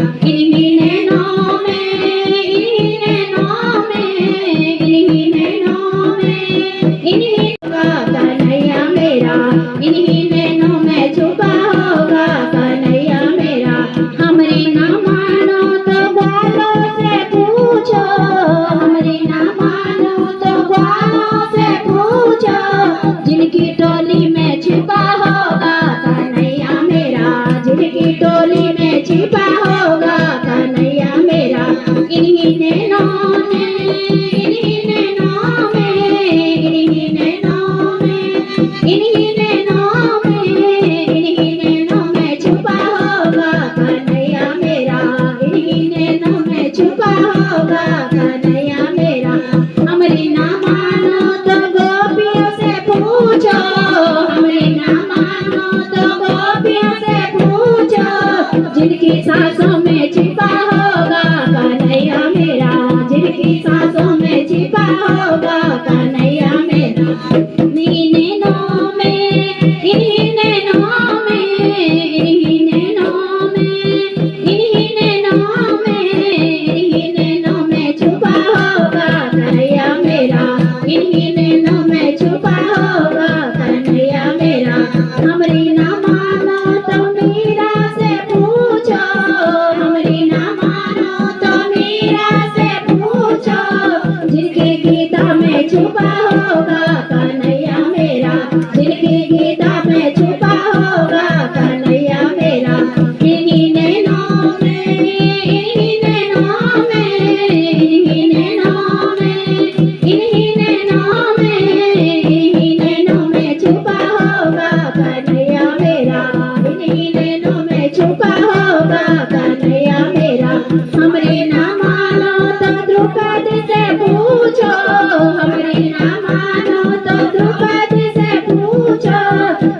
इन्हीं नैनों में, इन्हीं नैनों में, इन्हीं नैनों में, इन्हीं होगा कन्हैया मेरा, इन्हीं नैनों में छुपा होगा कन्हैया मेरा। हमरी ना मानो तो ग्वालों से पूछो, हमरी ना मानो तो ग्वालों से पूछो, जिनकी टोली में छिपा होगा कन्हैया मेरा, जिनकी टोली में छिपा होगा कन्हैया मेरा। इन्हीं नैनों में, इन्हीं नैनों में, इन्हीं नैनों में, इन्हीं नैनों में, इन्हीं नैनों में छुपा होगा कन्हैया मेरा, इन्हीं नैनों में छुपा होगा कन्हैया मेरा। हमरी ना मानो तो गोपियों से पूछो, हमरी ना मानो तो गोपियों से पूछो, जिनकी सांसों में छिपा होगा कन्हैया मेरा, जिनकी सांसों में छिपा होगा कन्हैया मेरा। इन्हीं नैनों में, इन्हीं नैनों में, इन्हीं नैनों में, इन्हीं नैनों में, इन्हीं नैनों में छुपा होगा कन्हैया मेरा, इन्हीं नैनों में छुपा होगा कन्हैया मेरा। हमरी ना मानो तो मीरा से पूछो, हमरी ना मानो तो मीरा से पूछो, जिनके गीता में छुपा होगा कन्हैया मेरा, जिनके गीता में छुपा होगा कन्हैया मेरा। इन्हीं नैनों में, इन्हीं नैनों में, इन्हीं नैनों में, इन्हीं नैनों में, इन्हीं नैनों में छुपा होगा कन्हैया मेरा, इन्हीं नैनों में छुपा होगा कन्हैया मेरा। हमरे ना मानो तो द्रौपदी से पूछो, हमरे ना मानो तो द्रौपदी से पूछो,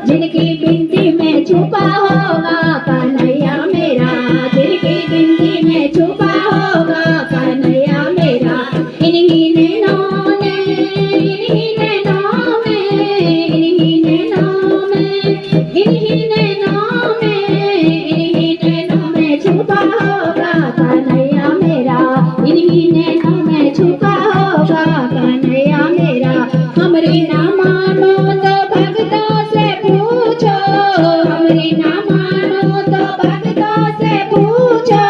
जिनकी बिंदी में छुपा होगा कन्हैया मेरा, जिनकी बिंदी में छुपा होगा कन्हैया मेरा। इन्हीं नैनों में, इन्हीं नैनों में, इन्हीं नैनों में, इन्हीं नैनों में, इन्हीं नैनों में छुपा होगा कन्हैया मेरा, इन्हीं नैनों में छुपा होगा कन्हैया मेरा। हमरी ना मानो तो भक्तों से पूछो, हमरी ना मानो तो भक्तों से पूछो,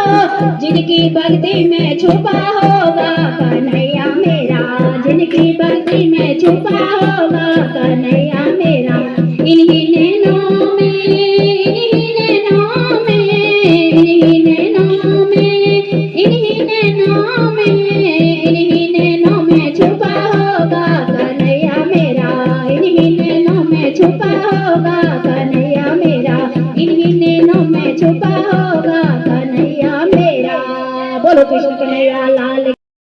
जिनकी भक्ति में छुपा होगा कन्हैया मेरा, जिनकी भक्ति में छुपा होगा कन्हैया मेरा। इन्हीं नैनों में, इन्हीं नैनों में, इन्हीं नैनों में, इन्हीं नैनों में, इन्हीं नैनों में छुपा होगा कन्हैया मेरा, इन्हीं नैनों में छुपा होगा